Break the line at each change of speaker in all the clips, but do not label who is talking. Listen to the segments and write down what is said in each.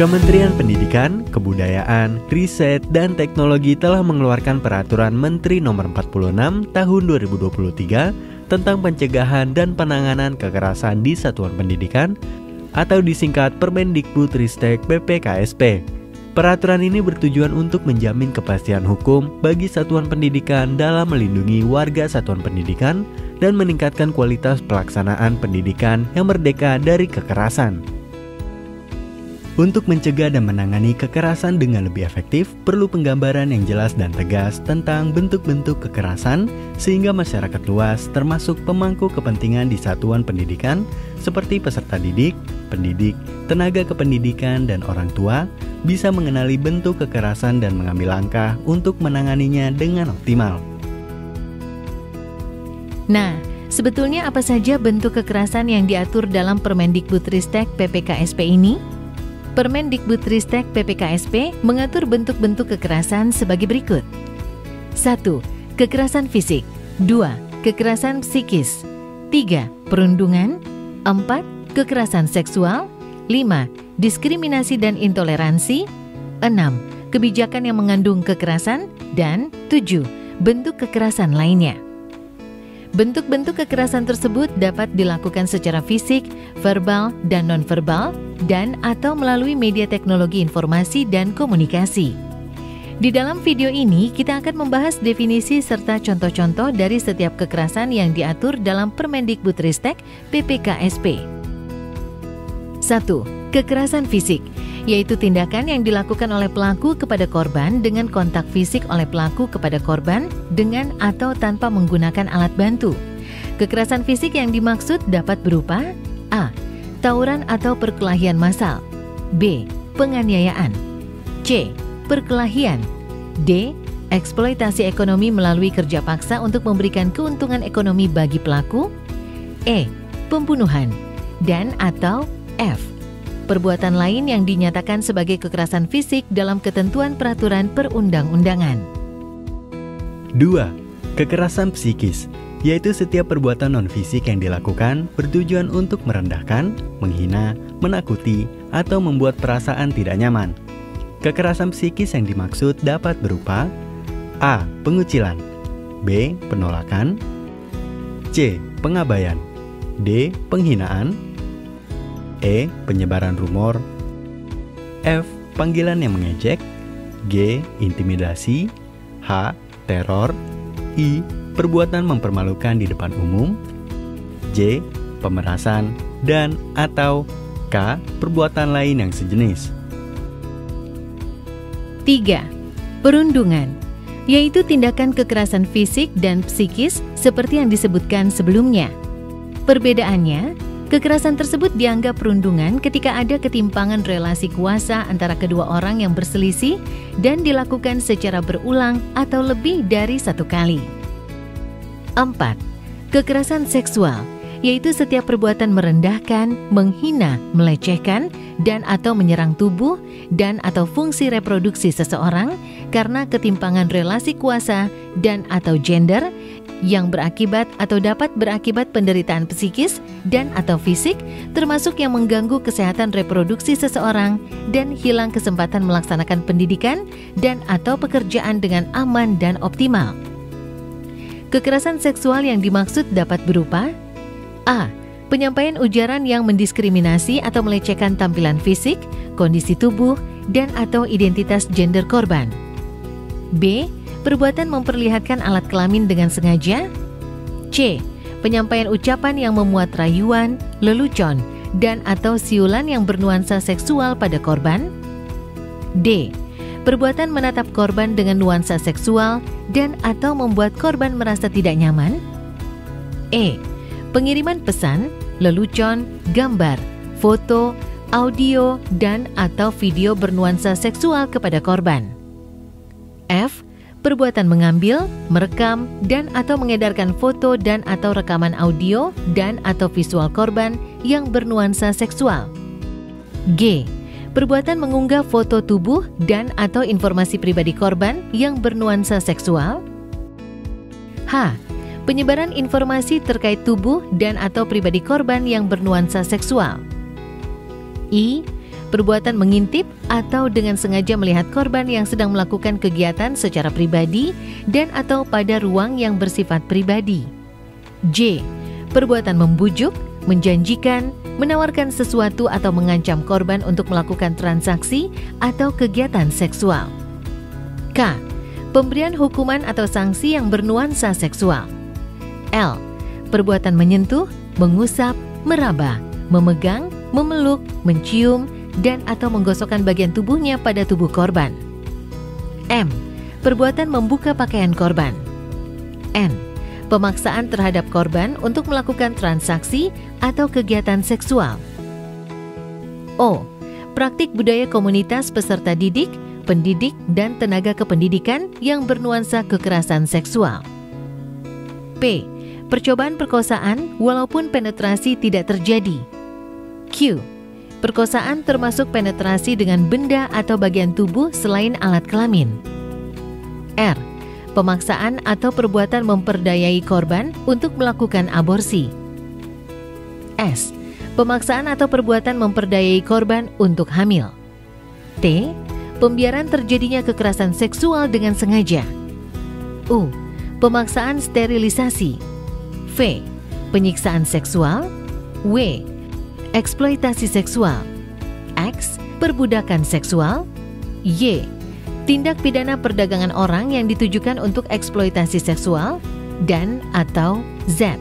Kementerian Pendidikan, Kebudayaan, Riset, dan Teknologi telah mengeluarkan Peraturan Menteri Nomor 46 Tahun 2023 tentang pencegahan dan penanganan kekerasan di satuan pendidikan atau disingkat Permendikbudristek PPKSP. Peraturan ini bertujuan untuk menjamin kepastian hukum bagi satuan pendidikan dalam melindungi warga satuan pendidikan dan meningkatkan kualitas pelaksanaan pendidikan yang merdeka dari kekerasan. Untuk mencegah dan menangani kekerasan dengan lebih efektif, perlu penggambaran yang jelas dan tegas tentang bentuk-bentuk kekerasan sehingga masyarakat luas termasuk pemangku kepentingan di satuan pendidikan seperti peserta didik, pendidik, tenaga kependidikan, dan orang tua bisa mengenali bentuk kekerasan dan mengambil langkah untuk menanganinya dengan optimal.
Nah, sebetulnya apa saja bentuk kekerasan yang diatur dalam Permendikbudristek PPKSP ini? Permendikbudristek PPKSP mengatur bentuk-bentuk kekerasan sebagai berikut. 1. Kekerasan fisik. 2. Kekerasan psikis. 3. Perundungan. 4. Kekerasan seksual. 5. Diskriminasi dan intoleransi. 6. Kebijakan yang mengandung kekerasan. Dan 7. Bentuk kekerasan lainnya. Bentuk-bentuk kekerasan tersebut dapat dilakukan secara fisik, verbal, dan nonverbal, dan atau melalui media teknologi informasi dan komunikasi. Di dalam video ini, kita akan membahas definisi serta contoh-contoh dari setiap kekerasan yang diatur dalam Permendikbudristek PPKSP. 1. Kekerasan fisik, yaitu tindakan yang dilakukan oleh pelaku kepada korban dengan kontak fisik oleh pelaku kepada korban dengan atau tanpa menggunakan alat bantu. Kekerasan fisik yang dimaksud dapat berupa A. Tawuran atau perkelahian massal. B. Penganiayaan. C. Perkelahian. D. Eksploitasi ekonomi melalui kerja paksa untuk memberikan keuntungan ekonomi bagi pelaku. E. Pembunuhan. Dan atau F. Perbuatan lain yang dinyatakan sebagai kekerasan fisik dalam ketentuan peraturan perundang-undangan.
2. Kekerasan psikis, yaitu setiap perbuatan non-fisik yang dilakukan bertujuan untuk merendahkan, menghina, menakuti, atau membuat perasaan tidak nyaman. Kekerasan psikis yang dimaksud dapat berupa A. Pengucilan. B. Penolakan. C. Pengabaian. D. Penghinaan. E. Penyebaran rumor. F. Panggilan yang mengejek. G. Intimidasi. H. Teror. I. Perbuatan mempermalukan di depan umum. J. Pemerasan. Dan atau K. Perbuatan lain yang sejenis.
3. Perundungan, yaitu tindakan kekerasan fisik dan psikis seperti yang disebutkan sebelumnya. Perbedaannya, kekerasan tersebut dianggap perundungan ketika ada ketimpangan relasi kuasa antara kedua orang yang berselisih dan dilakukan secara berulang atau lebih dari satu kali. 4. Kekerasan seksual, yaitu setiap perbuatan merendahkan, menghina, melecehkan, dan atau menyerang tubuh dan atau fungsi reproduksi seseorang karena ketimpangan relasi kuasa dan atau gender yang berakibat atau dapat berakibat penderitaan psikis dan atau fisik, termasuk yang mengganggu kesehatan reproduksi seseorang dan hilang kesempatan melaksanakan pendidikan dan atau pekerjaan dengan aman dan optimal. Kekerasan seksual yang dimaksud dapat berupa A. Penyampaian ujaran yang mendiskriminasi atau melecehkan tampilan fisik, kondisi tubuh, dan atau identitas gender korban. B. Perbuatan memperlihatkan alat kelamin dengan sengaja. C. Penyampaian ucapan yang memuat rayuan, lelucon, dan atau siulan yang bernuansa seksual pada korban. D. Perbuatan menatap korban dengan nuansa seksual dan atau membuat korban merasa tidak nyaman. E. Pengiriman pesan, lelucon, gambar, foto, audio, dan atau video bernuansa seksual kepada korban. F. Perbuatan mengambil, merekam, dan atau mengedarkan foto dan atau rekaman audio dan atau visual korban yang bernuansa seksual. G. Perbuatan mengunggah foto tubuh dan atau informasi pribadi korban yang bernuansa seksual. H. Penyebaran informasi terkait tubuh dan atau pribadi korban yang bernuansa seksual. I. perbuatan mengintip atau dengan sengaja melihat korban yang sedang melakukan kegiatan secara pribadi dan atau pada ruang yang bersifat pribadi. J. Perbuatan membujuk, menjanjikan, menawarkan sesuatu atau mengancam korban untuk melakukan transaksi atau kegiatan seksual. K. Pemberian hukuman atau sanksi yang bernuansa seksual. L. Perbuatan menyentuh, mengusap, meraba, memegang, memeluk, mencium, dan atau menggosokkan bagian tubuhnya pada tubuh korban. M. Perbuatan membuka pakaian korban. N. Pemaksaan terhadap korban untuk melakukan transaksi atau kegiatan seksual. O. Praktik budaya komunitas peserta didik, pendidik, dan tenaga kependidikan yang bernuansa kekerasan seksual. P. Percobaan perkosaan walaupun penetrasi tidak terjadi. Q. Perkosaan termasuk penetrasi dengan benda atau bagian tubuh selain alat kelamin. R. Pemaksaan atau perbuatan memperdayai korban untuk melakukan aborsi. S. Pemaksaan atau perbuatan memperdayai korban untuk hamil. T. Pembiaran terjadinya kekerasan seksual dengan sengaja. U. Pemaksaan sterilisasi. V. Penyiksaan seksual. W. Eksploitasi seksual. X. Perbudakan seksual. Y. Tindak pidana perdagangan orang yang ditujukan untuk eksploitasi seksual. Dan atau Z.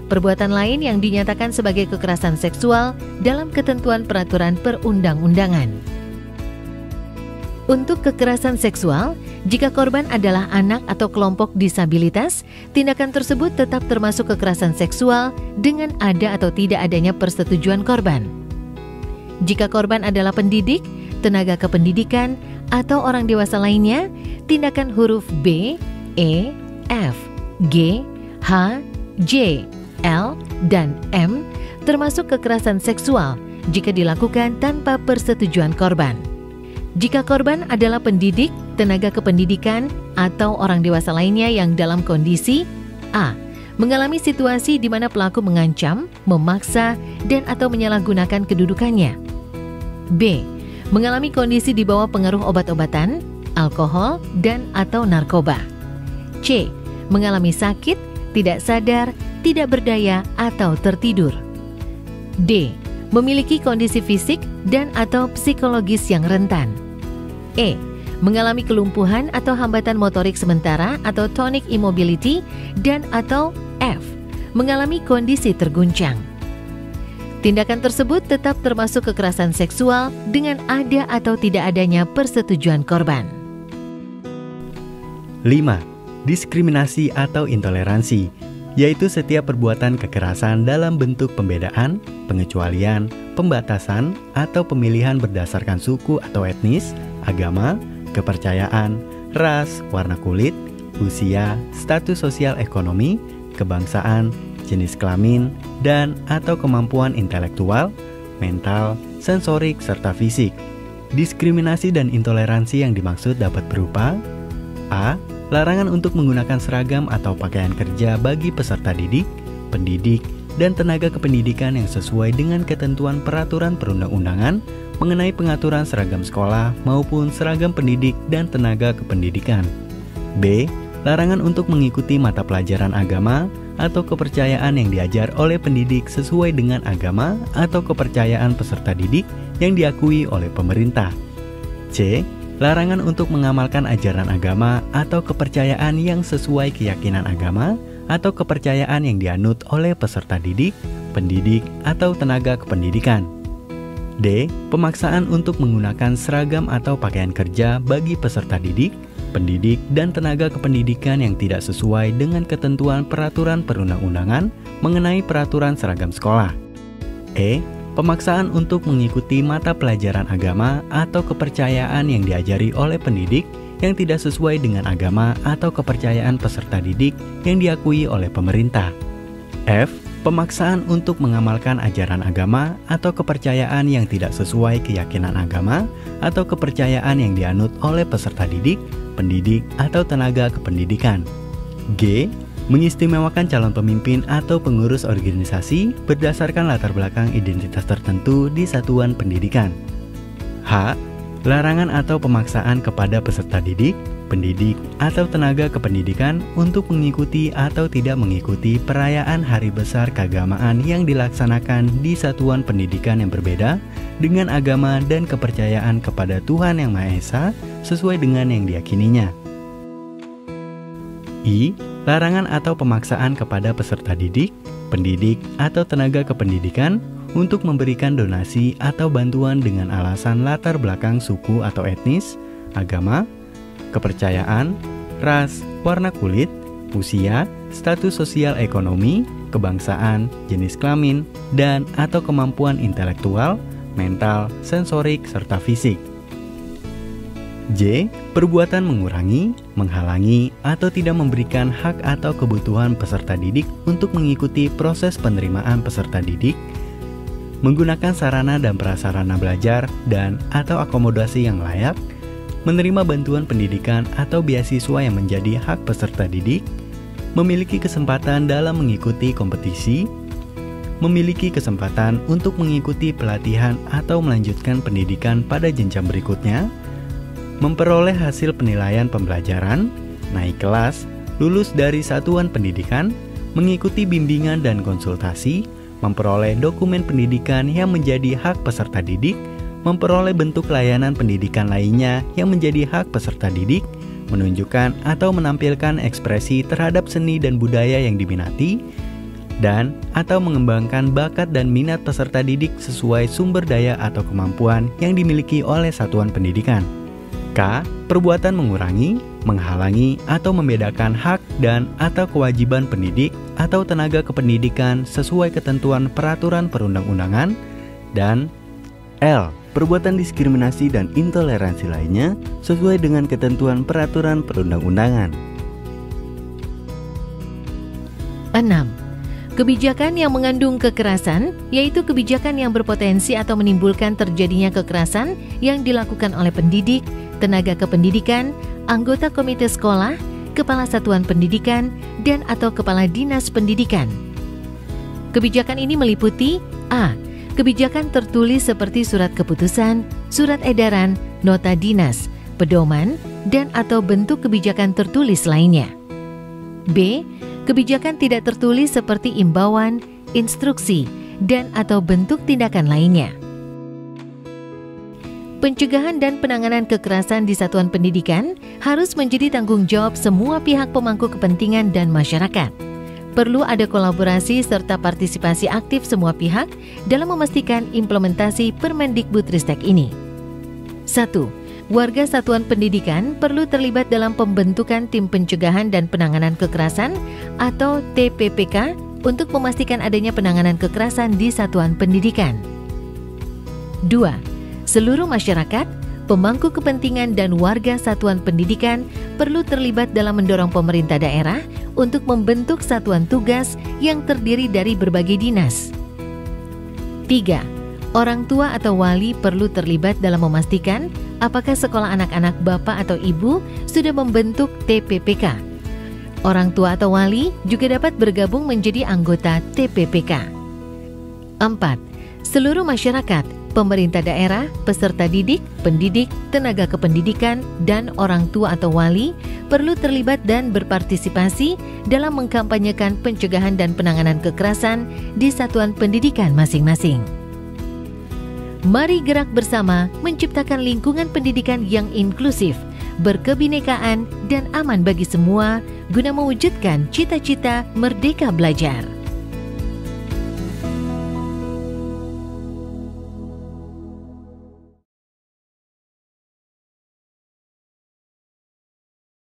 Perbuatan lain yang dinyatakan sebagai kekerasan seksual dalam ketentuan peraturan perundang-undangan. Untuk kekerasan seksual, jika korban adalah anak atau kelompok disabilitas, tindakan tersebut tetap termasuk kekerasan seksual dengan ada atau tidak adanya persetujuan korban. Jika korban adalah pendidik, tenaga kependidikan, atau orang dewasa lainnya, tindakan huruf B, E, F, G, H, J, L, dan M termasuk kekerasan seksual jika dilakukan tanpa persetujuan korban. Jika korban adalah pendidik, tenaga kependidikan, atau orang dewasa lainnya yang dalam kondisi A. Mengalami situasi di mana pelaku mengancam, memaksa, dan atau menyalahgunakan kedudukannya. B. Mengalami kondisi di bawah pengaruh obat-obatan, alkohol, dan atau narkoba. C. Mengalami sakit, tidak sadar, tidak berdaya, atau tertidur. D. Memiliki kondisi fisik dan atau psikologis yang rentan. E. Mengalami kelumpuhan atau hambatan motorik sementara atau tonic immobility, dan atau F. Mengalami kondisi terguncang. Tindakan tersebut tetap termasuk kekerasan seksual dengan ada atau tidak adanya persetujuan korban.
5. Diskriminasi atau intoleransi, yaitu setiap perbuatan kekerasan dalam bentuk pembedaan, pengecualian, pembatasan, atau pemilihan berdasarkan suku atau etnis, agama, kepercayaan, ras, warna kulit, usia, status sosial ekonomi, kebangsaan, jenis kelamin, dan atau kemampuan intelektual, mental, sensorik, serta fisik. Diskriminasi dan intoleransi yang dimaksud dapat berupa A. Larangan untuk menggunakan seragam atau pakaian kerja bagi peserta didik, pendidik, dan tenaga kependidikan yang sesuai dengan ketentuan peraturan perundang-undangan mengenai pengaturan seragam sekolah maupun seragam pendidik dan tenaga kependidikan. B. Larangan untuk mengikuti mata pelajaran agama atau kepercayaan yang diajar oleh pendidik sesuai dengan agama atau kepercayaan peserta didik yang diakui oleh pemerintah. C. Larangan untuk mengamalkan ajaran agama atau kepercayaan yang sesuai keyakinan agama atau kepercayaan yang dianut oleh peserta didik, pendidik, atau tenaga kependidikan. D. Pemaksaan untuk menggunakan seragam atau pakaian kerja bagi peserta didik, pendidik, dan tenaga kependidikan yang tidak sesuai dengan ketentuan peraturan perundang-undangan mengenai peraturan seragam sekolah. E. Pemaksaan untuk mengikuti mata pelajaran agama atau kepercayaan yang diajari oleh pendidik yang tidak sesuai dengan agama atau kepercayaan peserta didik yang diakui oleh pemerintah. F. Pemaksaan untuk mengamalkan ajaran agama atau kepercayaan yang tidak sesuai keyakinan agama atau kepercayaan yang dianut oleh peserta didik, pendidik, atau tenaga kependidikan. G. Mengistimewakan calon pemimpin atau pengurus organisasi berdasarkan latar belakang identitas tertentu di satuan pendidikan. H. Larangan atau pemaksaan kepada peserta didik, pendidik, atau tenaga kependidikan untuk mengikuti atau tidak mengikuti perayaan hari besar keagamaan yang dilaksanakan di satuan pendidikan yang berbeda dengan agama dan kepercayaan kepada Tuhan Yang Maha Esa sesuai dengan yang diyakininya. I. Larangan atau pemaksaan kepada peserta didik, pendidik, atau tenaga kependidikan untuk memberikan donasi atau bantuan dengan alasan latar belakang suku atau etnis, agama, kepercayaan, ras, warna kulit, usia, status sosial ekonomi, kebangsaan, jenis kelamin, dan atau kemampuan intelektual, mental, sensorik, serta fisik. J. Perbuatan mengurangi, menghalangi, atau tidak memberikan hak atau kebutuhan peserta didik untuk mengikuti proses penerimaan peserta didik, menggunakan sarana dan prasarana belajar dan atau akomodasi yang layak, menerima bantuan pendidikan atau beasiswa yang menjadi hak peserta didik, memiliki kesempatan dalam mengikuti kompetisi, memiliki kesempatan untuk mengikuti pelatihan atau melanjutkan pendidikan pada jenjang berikutnya, memperoleh hasil penilaian pembelajaran, naik kelas, lulus dari satuan pendidikan, mengikuti bimbingan dan konsultasi, memperoleh dokumen pendidikan yang menjadi hak peserta didik, memperoleh bentuk layanan pendidikan lainnya yang menjadi hak peserta didik, menunjukkan atau menampilkan ekspresi terhadap seni dan budaya yang diminati, dan atau mengembangkan bakat dan minat peserta didik sesuai sumber daya atau kemampuan yang dimiliki oleh satuan pendidikan. K. Perbuatan mengurangi, menghalangi, atau membedakan hak dan atau kewajiban pendidik atau tenaga kependidikan sesuai ketentuan peraturan perundang-undangan. Dan L. Perbuatan diskriminasi dan intoleransi lainnya sesuai dengan ketentuan peraturan perundang-undangan.
6. Kebijakan yang mengandung kekerasan, yaitu kebijakan yang berpotensi atau menimbulkan terjadinya kekerasan yang dilakukan oleh pendidik, tenaga kependidikan, anggota komite sekolah, kepala satuan pendidikan, dan atau kepala dinas pendidikan. Kebijakan ini meliputi A. Kebijakan tertulis seperti surat keputusan, surat edaran, nota dinas, pedoman, dan atau bentuk kebijakan tertulis lainnya. B. Kebijakan tidak tertulis seperti imbauan, instruksi, dan atau bentuk tindakan lainnya. Pencegahan dan penanganan kekerasan di satuan pendidikan harus menjadi tanggung jawab semua pihak pemangku kepentingan dan masyarakat. Perlu ada kolaborasi serta partisipasi aktif semua pihak dalam memastikan implementasi Permendikbudristek ini. 1. Warga satuan pendidikan perlu terlibat dalam pembentukan Tim Pencegahan dan Penanganan Kekerasan atau TPPK untuk memastikan adanya penanganan kekerasan di satuan pendidikan. 2. Seluruh masyarakat, pemangku kepentingan dan warga satuan pendidikan perlu terlibat dalam mendorong pemerintah daerah untuk membentuk satuan tugas yang terdiri dari berbagai dinas. 3. Orang tua atau wali perlu terlibat dalam memastikan apakah sekolah anak-anak bapak atau ibu sudah membentuk TPPK. Orang tua atau wali juga dapat bergabung menjadi anggota TPPK. 4. Seluruh masyarakat, pemerintah daerah, peserta didik, pendidik, tenaga kependidikan, dan orang tua atau wali perlu terlibat dan berpartisipasi dalam mengkampanyekan pencegahan dan penanganan kekerasan di satuan pendidikan masing-masing. Mari gerak bersama menciptakan lingkungan pendidikan yang inklusif, berkebinekaan, dan aman bagi semua guna mewujudkan cita-cita merdeka belajar.